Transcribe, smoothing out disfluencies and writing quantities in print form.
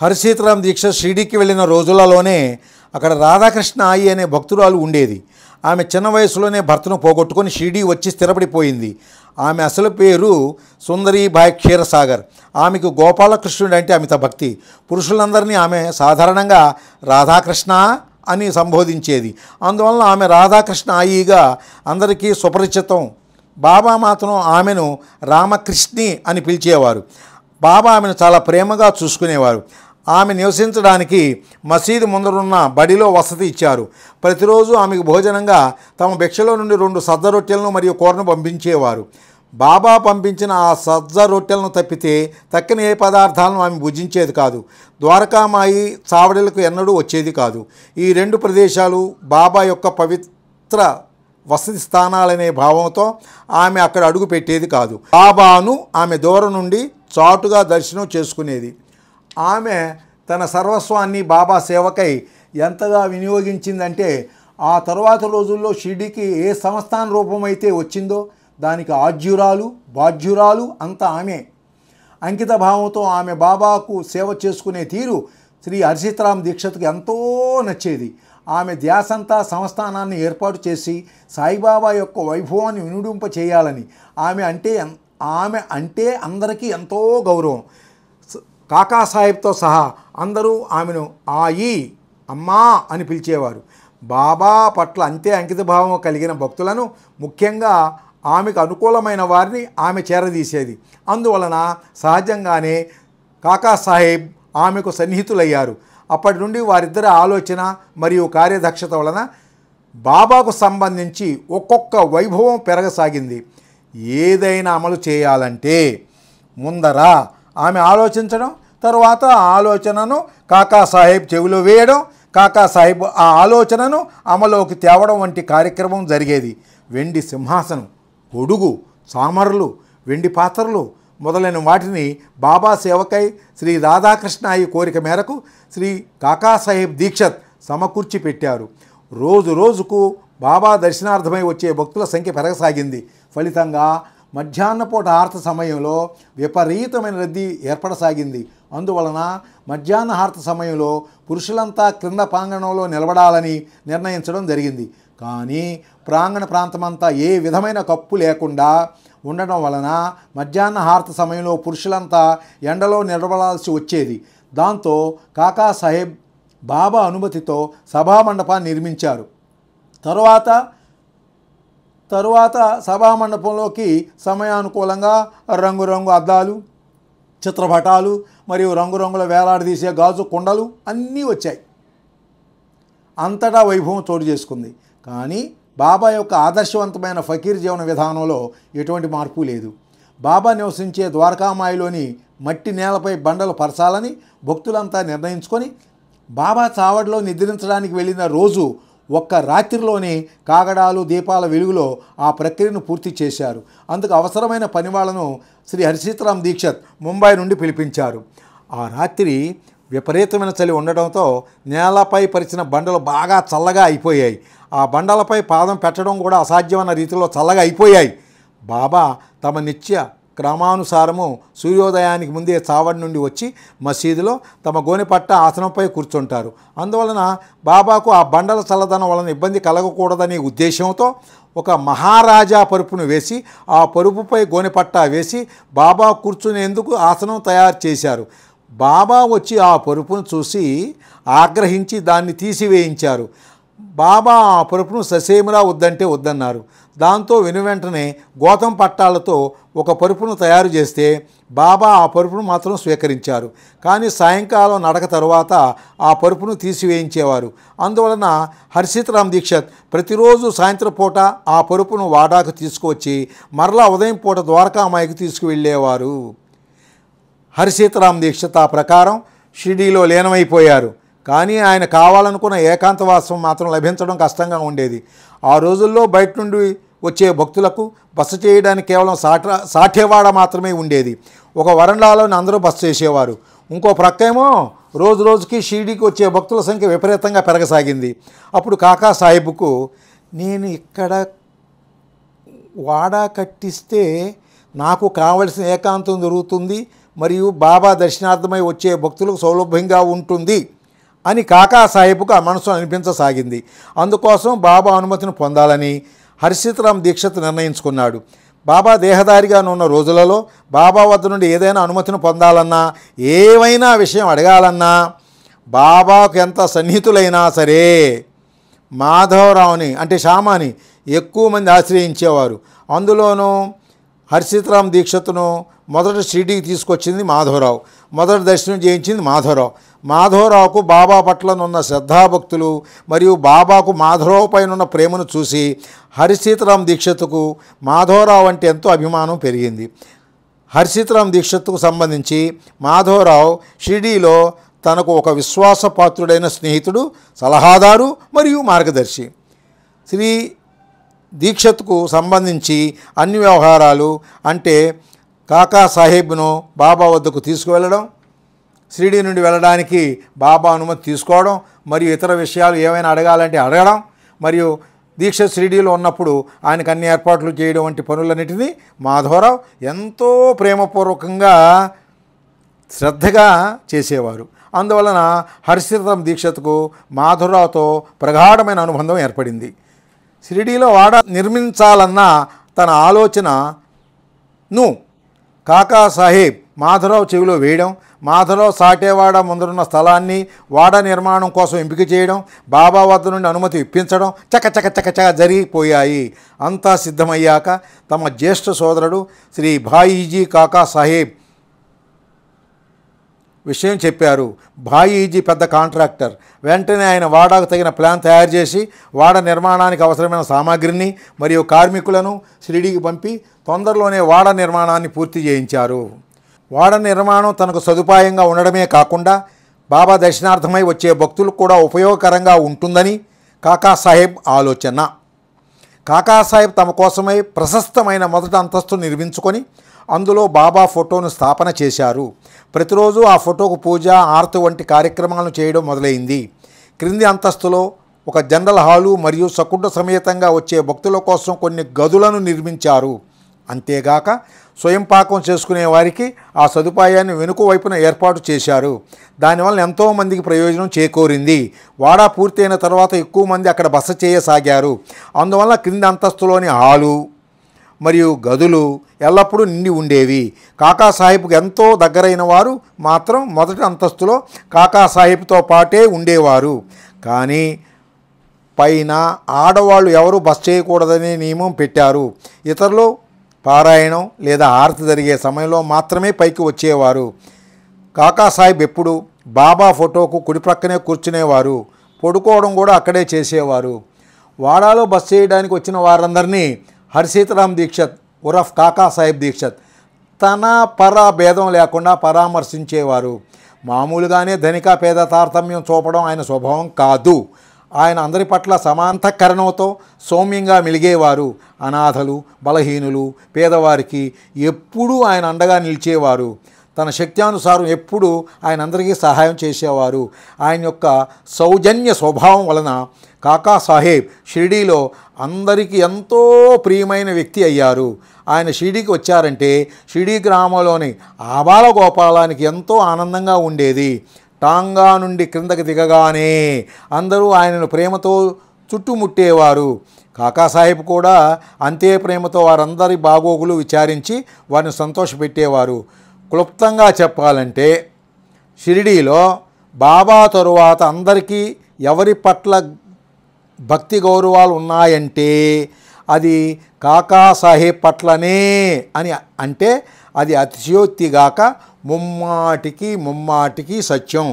హరిసీతారాం దీక్ష షిరిడీకి వెళ్ళిన రోజులలోనే అక్కడ రాధాకృష్ణ ఆయి అనే భక్తురాలు ఉండేది. ఆమె చిన్న వయసులోనే భర్తను పోగొట్టుకొని షిరిడీ వచ్చి స్థిరపడిపోయింది. ఆమె అసలు పేరు సుందరీబాయి క్షీరసాగర్. ఆమెకు గోపాలకృష్ణుడు అంటే అమిత భక్తి. పురుషులందరినీ ఆమె సాధారణంగా రాధాకృష్ణ అని సంబోధించేది. అందువలన ఆమె రాధాకృష్ణ ఆయిగా అందరికీ సుపరిచితం. బాబా మాత్రం ఆమెను రామకృష్ణి అని పిలిచేవారు. బాబా ఆమెను చాలా ప్రేమగా చూసుకునేవారు. ఆమె నివసించడానికి మసీదు ముందరున్న బడిలో వసతి ఇచ్చారు. ప్రతిరోజు ఆమెకు భోజనంగా తమ భిక్షలో నుండి 2 సజ్జ రొట్టెలను మరియు కూరను పంపించేవారు. బాబా పంపించిన ఆ సజ్జ రొట్టెలను తప్పితే తక్కిన ఏ పదార్థాలను ఆమె భుజించేది కాదు. ద్వారకామాయి చావడిలకు ఎన్నడూ వచ్చేది కాదు. ఈ 2 ప్రదేశాలు బాబా యొక్క పవిత్ర వసతి స్థానాలనే భావంతో ఆమె అక్కడ అడుగు పెట్టేది కాదు. బాబాను ఆమె దూరం నుండి చాటుగా దర్శనం చేసుకునేది. ఆమె తన సర్వస్వాన్ని బాబా సేవకై ఎంతగా వినియోగించిందంటే ఆ తరువాత రోజుల్లో షిరిడీకి ఏ సంస్థాన రూపమైతే వచ్చిందో దానికి ఆద్యురాలు బాధ్యురాలు అంతా ఆమె. అంకిత భావంతో ఆమె బాబాకు సేవ చేసుకునే తీరు శ్రీ హరిసీతారాం దీక్షత్కు ఎంతో నచ్చేది. ఆమె ధ్యాసంతా సంస్థానాన్ని ఏర్పాటు చేసి సాయిబాబా యొక్క వైభవాన్ని వినుడింప చేయాలని. ఆమె అంటే అందరికీ ఎంతో గౌరవం. కాకాసాహెబ్తో సహా అందరూ ఆమెను ఆయి అమ్మా అని పిలిచేవారు. బాబా పట్ల అంతే అంకితభావం కలిగిన భక్తులను, ముఖ్యంగా ఆమెకు అనుకూలమైన వారిని ఆమె చేరదీసేది. అందువలన సహజంగానే కాకాసాహెబ్ ఆమెకు సన్నిహితులయ్యారు. అప్పటి నుండి వారిద్దరి ఆలోచన మరియు కార్యదక్షత వలన బాబాకు సంబంధించి ఒక్కొక్క వైభవం పెరగసాగింది. ఏదైనా అమలు చేయాలంటే ముందర ఆమె ఆలోచించడం, తర్వాత ఆ ఆలోచనను కాకాసాహెబ్ చెవిలో వేయడం, కాకాసాహెబ్ ఆ ఆలోచనను అమలులోకి తేవడం వంటి కార్యక్రమం జరిగేది. వెండి సింహాసనం, గొడుగు, సామర్లు, వెండి పాత్రలు మొదలైన వాటిని బాబా సేవకై శ్రీ రాధాకృష్ణ ఆయి కోరిక మేరకు శ్రీ కాకాసాహెబ్ దీక్షత్ సమకూర్చి పెట్టారు. రోజు రోజుకు బాబా దర్శనార్థమై వచ్చే భక్తుల సంఖ్య పెరగసాగింది. ఫలితంగా మధ్యాహ్నపూట హారత సమయంలో విపరీతమైన రద్దీ ఏర్పడసాగింది. అందువలన మధ్యాహ్న హారత సమయంలో పురుషులంతా క్రింద ప్రాంగణంలో నిలబడాలని నిర్ణయించడం జరిగింది. కానీ ప్రాంగణ ప్రాంతమంతా ఏ విధమైన కప్పు లేకుండా ఉండడం వలన మధ్యాహ్న హారత సమయంలో పురుషులంతా ఎండలో నిలబడాల్సి వచ్చేది. దాంతో కాకాసాహెబ్ బాబా అనుమతితో సభామండపాన్ని నిర్మించారు. తరువాత సభామండపంలోకి సమయానుకూలంగా రంగురంగు అద్దాలు, చిత్రపటాలు మరియు రంగురంగుల వేలాడదీసే గాజు కుండలు అన్నీ వచ్చాయి. అంతటా వైభవం చోటు చేసుకుంది. కానీ బాబా యొక్క ఆదర్శవంతమైన ఫకీర్ జీవన విధానంలో ఎటువంటి మార్పు లేదు. బాబా నివసించే ద్వారకామాయిలోని మట్టి నేలపై బండలు పరచాలని భక్తులంతా నిర్ణయించుకొని బాబా చావడిలో నిద్రించడానికి వెళ్ళిన రోజు ఒక్క రాత్రిలోనే కాగడాలు, దీపాల వెలుగులో ఆ ప్రక్రియను పూర్తి చేశారు. అందుకు అవసరమైన పనివాళ్లను శ్రీ హరిసీతారాం దీక్షత్ ముంబై నుండి పిలిపించారు. ఆ రాత్రి విపరీతమైన చలి ఉండడంతో నేలపై పరిచిన బండలు బాగా చల్లగా అయిపోయాయి. ఆ బండలపై పాదం పెట్టడం కూడా అసాధ్యమైన రీతిలో చల్లగా అయిపోయాయి. బాబా తమ నిత్య క్రమానుసారము సూర్యోదయానికి ముందే చావడి నుండి వచ్చి మసీదులో తమ గోనెపట్ట ఆసనంపై కూర్చుంటారు. అందువలన బాబాకు ఆ బండల చల్లదనం వలన ఇబ్బంది కలగకూడదనే ఉద్దేశంతో ఒక మహారాజా పరుపును వేసి ఆ పరుపుపై గోనెపట్ట వేసి బాబా కూర్చునేందుకు ఆసనం తయారు చేశారు. బాబా వచ్చి ఆ పరుపును చూసి ఆగ్రహించి దాన్ని తీసివేయించారు. బాబా ఆ పరుపును ససేమిరా వద్దంటే వద్దన్నారు. దాంతో వెనువెంటనే గోతం పట్టాలతో ఒక పరుపును తయారు చేస్తే బాబా ఆ పరుపును మాత్రం స్వీకరించారు. కానీ సాయంకాలం నడక తరువాత ఆ పరుపును తీసివేయించేవారు. అందువలన హరిసీతారాం దీక్షత్ ప్రతిరోజు సాయంత్రం పూట ఆ పరుపును వాడాకు తీసుకువచ్చి మరలా ఉదయం పూట ద్వారకామాయికి తీసుకువెళ్ళేవారు. హరిసీతారాం దీక్షత్ ఆ ప్రకారం షిరిడీలో లీనమైపోయారు. కానీ ఆయన కావాలనుకున్న ఏకాంతవాసం మాత్రం లభించడం కష్టంగా ఉండేది. ఆ రోజుల్లో బయట నుండి వచ్చే భక్తులకు బస చేయడానికి కేవలం సాఠేవాడ మాత్రమే ఉండేది. ఒక వరండాలోని అందరూ బస చేసేవారు. ఇంకో ప్రక్కేమో రోజు రోజుకి షిరిడీకి వచ్చే భక్తుల సంఖ్య విపరీతంగా పెరగసాగింది. అప్పుడు కాకాసాహెబ్కు నేను ఇక్కడ వాడా కట్టిస్తే నాకు కావలసిన ఏకాంతం దొరుకుతుంది, మరియు బాబా దర్శనార్థమై వచ్చే భక్తులకు సౌలభ్యంగా ఉంటుంది అని కాకా సాహెబ్కు ఆ మనసు అనిపించసాగింది. అందుకోసం బాబా అనుమతిని పొందాలని హర్షితరామ్ దీక్షిత్ నిర్ణయించుకున్నాడు. బాబా దేహదారిగా ఉన్న రోజులలో బాబా వద్ద నుండి ఏదైనా అనుమతిని పొందాలన్నా, ఏవైనా విషయం అడగాలన్నా బాబాకు ఎంత సన్నిహితులైనా సరే మాధవరావుని అంటే శ్యామాని ఎక్కువ మంది ఆశ్రయించేవారు. అందులోనూ హర్షితరామ్ దీక్షిత్ను మొదట షిరిడీకి తీసుకొచ్చింది మాధవరావు, మొదటి దర్శనం చేయించింది మాధవరావు. మాధవరావుకు బాబా పట్లనున్న శ్రద్ధాభక్తులు మరియు బాబాకు మాధవరావు పైన ఉన్న ప్రేమను చూసి హర్షితరామ్ దీక్షిత్కు మాధవరావు అంటే ఎంతో అభిమానం పెరిగింది. హర్షితరామ్ దీక్షిత్కు సంబంధించి మాధవరావు షిరిడీలో తనకు ఒక విశ్వాసపాత్రుడైన స్నేహితుడు, సలహాదారు మరియు మార్గదర్శి. శ్రీ దీక్షిత్కు సంబంధించి అన్ని వ్యవహారాలు అంటే కాకా సాహెబ్ను బాబా వద్దకు తీసుకువెళ్ళడం, షిరిడీ నుండి వెళ్ళడానికి బాబా అనుమతి తీసుకోవడం, మరియు ఇతర విషయాలు ఏమైనా అడగాలంటే అడగడం, మరియు దీక్షిత్ షిరిడీలో ఉన్నప్పుడు ఆయనకు అన్ని ఏర్పాట్లు చేయడం వంటి పనులన్నిటినీ మాధవరావు ఎంతో ప్రేమపూర్వకంగా శ్రద్ధగా చేసేవారు. అందువలన హర్షితరామ్ దీక్షిత్కు మాధవరావుతో ప్రగాఢమైన అనుబంధం ఏర్పడింది. షిరిడీలో వాడ నిర్మించాలన్న తన ఆలోచనను కాకా సాహెబ్ మాధవరావు చెవిలో వేయడం, మాధవరావు సాటేవాడ ముందరున్న స్థలాన్ని వాడ నిర్మాణం కోసం ఎంపిక చేయడం, బాబా వద్ద నుండి అనుమతి ఇప్పించడం చకచక జరిగిపోయాయి. అంతా సిద్ధమయ్యాక తమ జ్యేష్ఠ సోదరుడు శ్రీ భాయీజీ కాకా సాహెబ్ విషయం చెప్పారు. భాయీజీ పెద్ద కాంట్రాక్టర్. వెంటనే ఆయన వాడాకు తగిన ప్లాన్ తయారు చేసి వాడ నిర్మాణానికి అవసరమైన సామాగ్రిని మరియు కార్మికులను షిరిడీకి పంపి తొందరలోనే వాడ నిర్మాణాన్ని పూర్తి చేయించారు. వాడ నిర్మాణం తనకు సదుపాయంగా ఉండడమే కాకుండా బాబా దర్శనార్థమై వచ్చే భక్తులకు కూడా ఉపయోగకరంగా ఉంటుందని కాకా సాహెబ్ ఆలోచన. కాకా సాహెబ్ తమ కోసమై ప్రశస్తమైన మొదటి అంతస్తు నిర్మించుకొని అందులో బాబా ఫోటోను స్థాపన చేశారు. ప్రతిరోజు ఆ ఫోటోకు పూజ, ఆరతి వంటి కార్యక్రమాలను చేయడం మొదలైంది. క్రింది అంతస్తులో ఒక జనరల్ హాలు మరియు సకుటుంబ సమేతంగా వచ్చే భక్తుల కోసం కొన్ని గదులను నిర్మించారు. అంతేగాక స్వయం పాకం చేసుకునే వారికి ఆ సదుపాయాన్ని వెనుక వైపున ఏర్పాటు చేశారు. దానివల్ల ఎంతోమందికి ప్రయోజనం చేకూరింది. వాడా పూర్తయిన తర్వాత ఎక్కువ మంది అక్కడ బస చేయసాగారు. అందువల్ల క్రింది అంతస్తులోని హాలు మరియు గదులు ఎల్లప్పుడూ నిండి ఉండేవి. కాకా సాహెబ్కు ఎంతో దగ్గరైన వారు మాత్రం మొదటి అంతస్తులో కాకా సాహెబ్తో పాటే ఉండేవారు. కానీ పైన ఆడవాళ్ళు ఎవరూ బస చేయకూడదనే నియమం పెట్టారు. ఇతరులు పారాయణం లేదా హారతి జరిగే సమయంలో మాత్రమే పైకి వచ్చేవారు. కాకా సాహెబ్ ఎప్పుడు బాబా ఫోటోకు కుడి ప్రక్కనే కూర్చునేవారు. పడుకోవడం కూడా అక్కడే చేసేవారు. వాడాలో బస చేయడానికి వచ్చిన వారందరినీ హర్షితరామ్ దీక్షిత్ ఉరఫ్ కాకా సాహెబ్ దీక్షిత్ తన పర భేదం లేకుండా పరామర్శించేవారు. మామూలుగానే ధనిక పేద తారతమ్యం చూపడం ఆయన స్వభావం కాదు. ఆయన అందరి పట్ల సమాంతఃకరణంతో సౌమ్యంగా మెలిగేవారు. అనాథలు, బలహీనులు, పేదవారికి ఎప్పుడూ ఆయన అండగా నిలిచేవారు. తన శక్త్యానుసారం ఎప్పుడూ ఆయన అందరికీ సహాయం చేసేవారు. ఆయన యొక్క సౌజన్య స్వభావం వలన కాకా సాహెబ్ షిరిడీలో అందరికీ ఎంతో ప్రియమైన వ్యక్తి అయ్యారు. ఆయన షిరిడీకి వచ్చారంటే షిరిడీ గ్రామంలోని ఆబాల గోపాలానికి ఎంతో ఆనందంగా ఉండేది. టాంగా నుండి క్రిందకి దిగగానే అందరూ ఆయనను ప్రేమతో చుట్టుముట్టేవారు. కాకా సాహెబ్ కూడా అంతే ప్రేమతో వారందరి బాగోగులు విచారించి వారిని సంతోషపెట్టేవారు. క్లుప్తంగా చెప్పాలంటే షిరిడీలో బాబా తరువాత అందరికీ ఎవరి పట్ల భక్తి గౌరవాలు ఉన్నాయంటే అది కాకా సాహెబ్ పట్లనే అని అంటే అది అతిశయోక్తిగాక ముమ్మాటికి సత్యం.